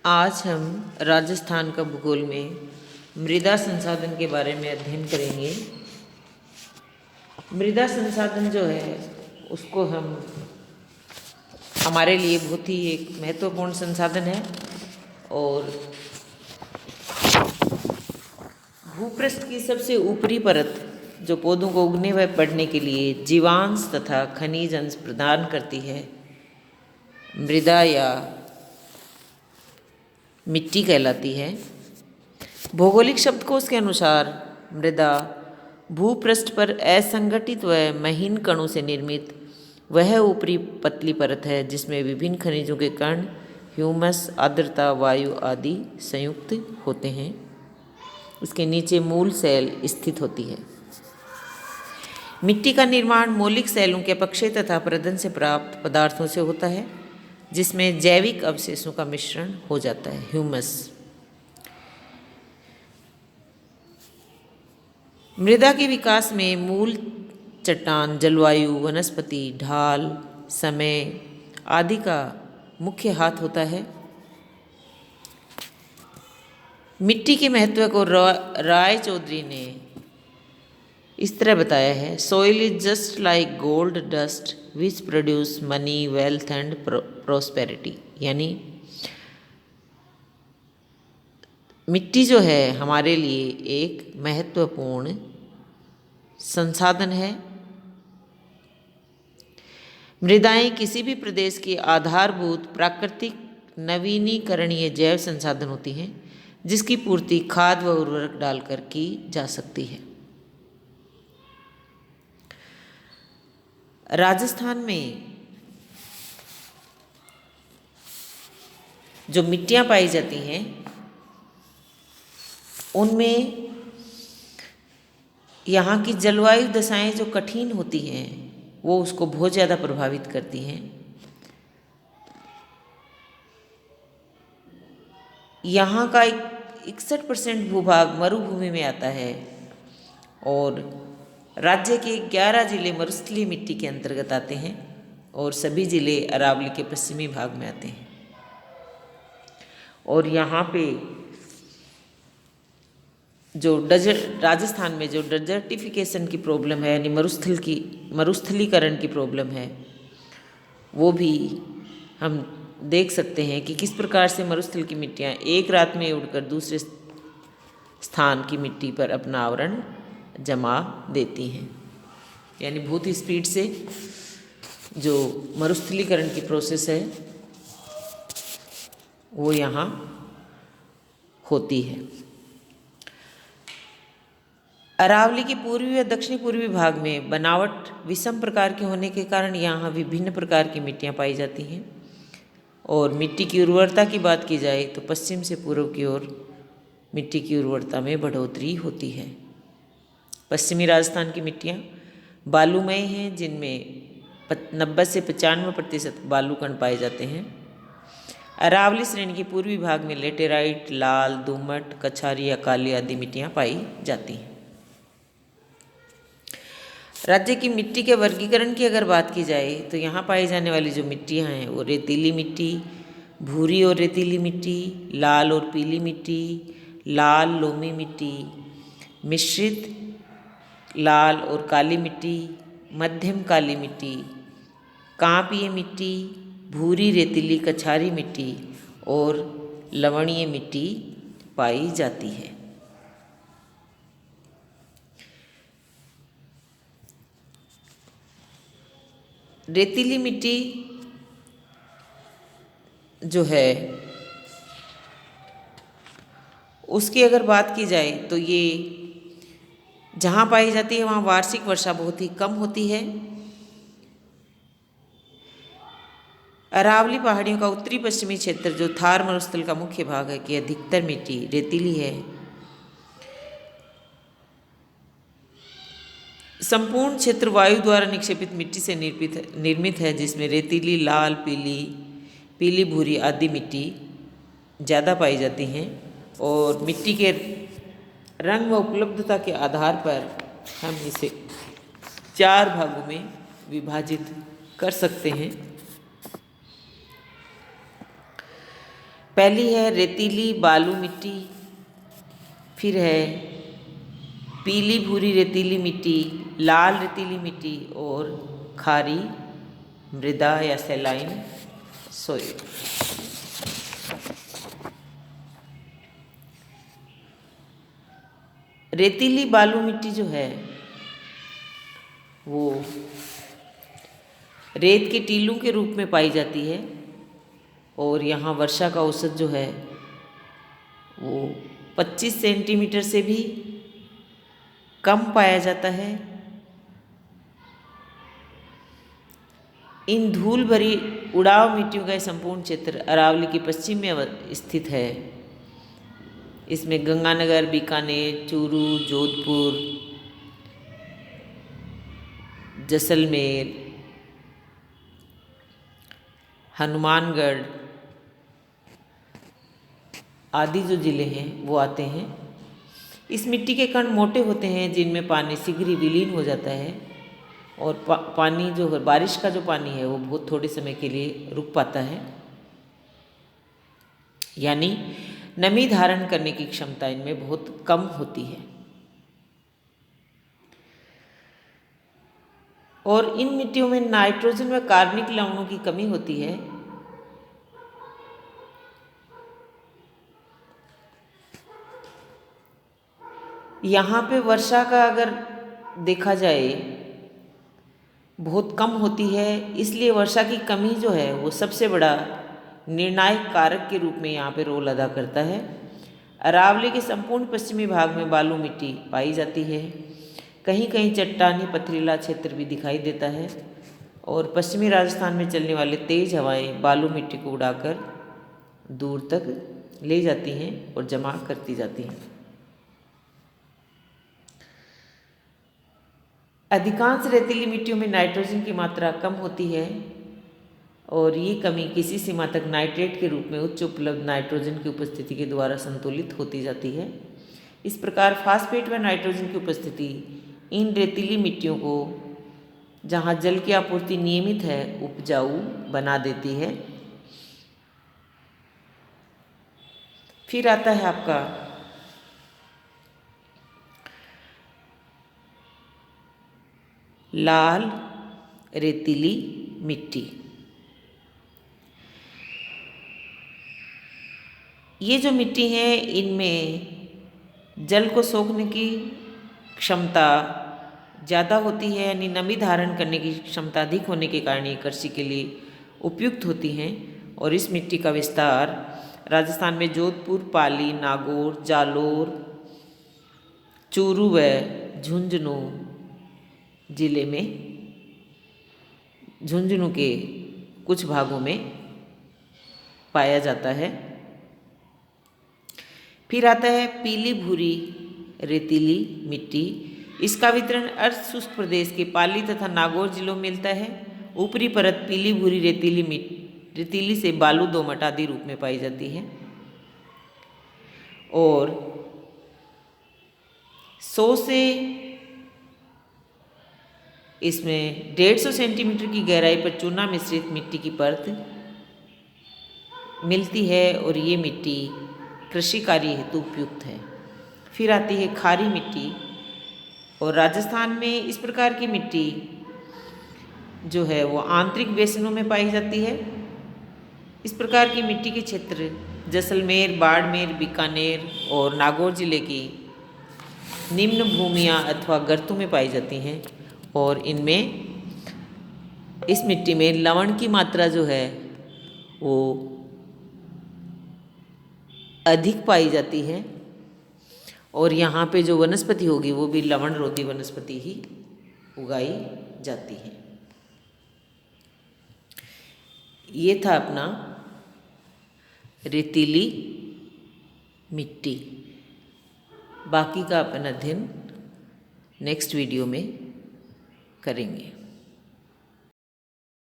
आज हम राजस्थान का भूगोल में मृदा संसाधन के बारे में अध्ययन करेंगे। मृदा संसाधन जो है उसको हम हमारे लिए बहुत ही एक महत्वपूर्ण संसाधन है और भूपृष्ठ की सबसे ऊपरी परत जो पौधों को उगने व बढ़ने के लिए जीवांश तथा खनिज अंश प्रदान करती है, मृदा या मिट्टी कहलाती है। भौगोलिक शब्दकोश के अनुसार मृदा भूपृष्ठ पर असंगठित व महीन कणों से निर्मित वह ऊपरी पतली परत है जिसमें विभिन्न खनिजों के कण, ह्यूमस, आर्द्रता, वायु आदि संयुक्त होते हैं। उसके नीचे मूल सेल स्थित होती है। मिट्टी का निर्माण मौलिक सेलों के अपक्षय तथा प्रदन से प्राप्त पदार्थों से होता है जिसमें जैविक अवशेषों का मिश्रण हो जाता है, ह्यूमस। मृदा के विकास में मूल, चट्टान, जलवायु, वनस्पति, ढाल, समय आदि का मुख्य हाथ होता है। मिट्टी के महत्व को राय चौधरी ने इस तरह बताया है: soil is just like gold dust which produce money, wealth and prosperity. यानी मिट्टी जो है हमारे लिए एक महत्वपूर्ण संसाधन है। मृदाएं किसी भी प्रदेश की आधारभूत प्राकृतिक नवीनीकरणीय जैव संसाधन होती हैं जिसकी पूर्ति खाद व उर्वरक डालकर की जा सकती है। राजस्थान में जो मिट्टियां पाई जाती हैं उनमें यहाँ की जलवायु दशाएं जो कठिन होती हैं वो उसको बहुत ज़्यादा प्रभावित करती हैं। यहाँ का 61% भूभाग मरुभूमि में आता है और राज्य के 11 जिले मरुस्थलीय मिट्टी के अंतर्गत आते हैं और सभी जिले अरावली के पश्चिमी भाग में आते हैं। और यहाँ पे जो राजस्थान में जो डेजर्टिफिकेशन की प्रॉब्लम है, यानी मरुस्थलीकरण की प्रॉब्लम है, वो भी हम देख सकते हैं कि किस प्रकार से मरुस्थल की मिट्टियाँ एक रात में उड़कर दूसरे स्थान की मिट्टी पर अपना आवरण जमा देती हैं। यानी बहुत ही स्पीड से जो मरुस्थलीकरण की प्रोसेस है वो यहाँ होती है। अरावली के पूर्वी व दक्षिणी पूर्वी भाग में बनावट विषम प्रकार के होने के कारण यहाँ विभिन्न प्रकार की मिट्टियाँ पाई जाती हैं। और मिट्टी की उर्वरता की बात की जाए तो पश्चिम से पूर्व की ओर मिट्टी की उर्वरता में बढ़ोतरी होती है। पश्चिमी राजस्थान की मिट्टियाँ बालूमय हैं जिनमें 90 से 95% बालू कण पाए जाते हैं। अरावली श्रेणी के पूर्वी भाग में लेटेराइट, लाल, दोमट, कछारी या काली आदि मिट्टियाँ पाई जाती हैं। राज्य की मिट्टी के वर्गीकरण की अगर बात की जाए तो यहाँ पाई जाने वाली जो मिट्टियाँ हैं वो रेतीली मिट्टी, भूरी और रेतीली मिट्टी, लाल और पीली मिट्टी, लाल लोमी मिट्टी, मिश्रित लाल और काली मिट्टी, मध्यम काली मिट्टी, कांपीय मिट्टी, भूरी रेतीली कछारी मिट्टी और लवणीय मिट्टी पाई जाती है। रेतीली मिट्टी जो है उसकी अगर बात की जाए तो ये जहाँ पाई जाती है वहाँ वार्षिक वर्षा बहुत ही कम होती है। अरावली पहाड़ियों का उत्तरी पश्चिमी क्षेत्र जो थार मरुस्थल का मुख्य भाग है कि अधिकतर मिट्टी रेतीली है। संपूर्ण क्षेत्र वायु द्वारा निक्षेपित मिट्टी से निर्मित है जिसमें रेतीली, लाल, पीली भूरी आदि मिट्टी ज़्यादा पाई जाती हैं। और मिट्टी के रंग व उपलब्धता के आधार पर हम इसे 4 भागों में विभाजित कर सकते हैं। पहली है रेतीली बालू मिट्टी, फिर है पीली भूरी रेतीली मिट्टी, लाल रेतीली मिट्टी और खारी मृदा या सैलाइन सोइल। रेतीली बालू मिट्टी जो है वो रेत के टीलों के रूप में पाई जाती है और यहाँ वर्षा का औसत जो है वो 25 सेंटीमीटर से भी कम पाया जाता है। इन धूल भरी उड़ाव मिट्टियों का संपूर्ण क्षेत्र अरावली के पश्चिम में स्थित है। इसमें गंगानगर, बीकानेर, चूरू, जोधपुर, जैसलमेर, हनुमानगढ़ आदि जो ज़िले हैं वो आते हैं। इस मिट्टी के कण मोटे होते हैं जिनमें पानी शीघ्र ही विलीन हो जाता है और पानी जो है बारिश का जो पानी है वो बहुत थोड़े समय के लिए रुक पाता है, यानी नमी धारण करने की क्षमता इनमें बहुत कम होती है। और इन मिट्टियों में नाइट्रोजन व कार्बनिक लवणों की कमी होती है। यहाँ पे वर्षा का अगर देखा जाए बहुत कम होती है, इसलिए वर्षा की कमी जो है वो सबसे बड़ा निर्णायक कारक के रूप में यहाँ पे रोल अदा करता है। अरावली के संपूर्ण पश्चिमी भाग में बालू मिट्टी पाई जाती है। कहीं कहीं चट्टानी पथरीला क्षेत्र भी दिखाई देता है और पश्चिमी राजस्थान में चलने वाले तेज हवाएं बालू मिट्टी को उड़ाकर दूर तक ले जाती हैं और जमा करती जाती हैं। अधिकांश रेतीली मिट्टियों में नाइट्रोजन की मात्रा कम होती है और ये कमी किसी सीमा तक नाइट्रेट के रूप में उच्च उपलब्ध नाइट्रोजन की उपस्थिति के द्वारा संतुलित होती जाती है। इस प्रकार फास्फेट व नाइट्रोजन की उपस्थिति इन रेतीली मिट्टियों को, जहाँ जल की आपूर्ति नियमित है, उपजाऊ बना देती है। फिर आता है आपका लाल रेतीली मिट्टी। ये जो मिट्टी है इनमें जल को सोखने की क्षमता ज़्यादा होती है, यानी नमी धारण करने की क्षमता अधिक होने के कारण ये कृषि के लिए उपयुक्त होती हैं। और इस मिट्टी का विस्तार राजस्थान में जोधपुर, पाली, नागौर, जालोर, चूरू व झुंझुनू जिले में, झुंझुनू के कुछ भागों में पाया जाता है। फिर आता है पीली भूरी रेतीली मिट्टी। इसका वितरण अर्ध शुष्क प्रदेश के पाली तथा नागौर जिलों में मिलता है। ऊपरी परत पीली भूरी रेतीली से बालू दोमट आदि रूप में पाई जाती है और 100 से इसमें 150 सेंटीमीटर की गहराई पर चूना मिश्रित मिट्टी की परत मिलती है और ये मिट्टी कृषि कार्य हेतु उपयुक्त है। फिर आती है खारी मिट्टी और राजस्थान में इस प्रकार की मिट्टी जो है वो आंतरिक बेसिनों में पाई जाती है। इस प्रकार की मिट्टी के क्षेत्र जैसलमेर, बाड़मेर, बीकानेर और नागौर जिले की निम्न भूमियाँ अथवा गर्तों में पाई जाती हैं और इनमें इस मिट्टी में लवण की मात्रा जो है वो अधिक पाई जाती है और यहाँ पे जो वनस्पति होगी वो भी लवण रोधी वनस्पति ही उगाई जाती है। ये था अपना रेतीली मिट्टी। बाकी का अपन अध्ययन नेक्स्ट वीडियो में करेंगे।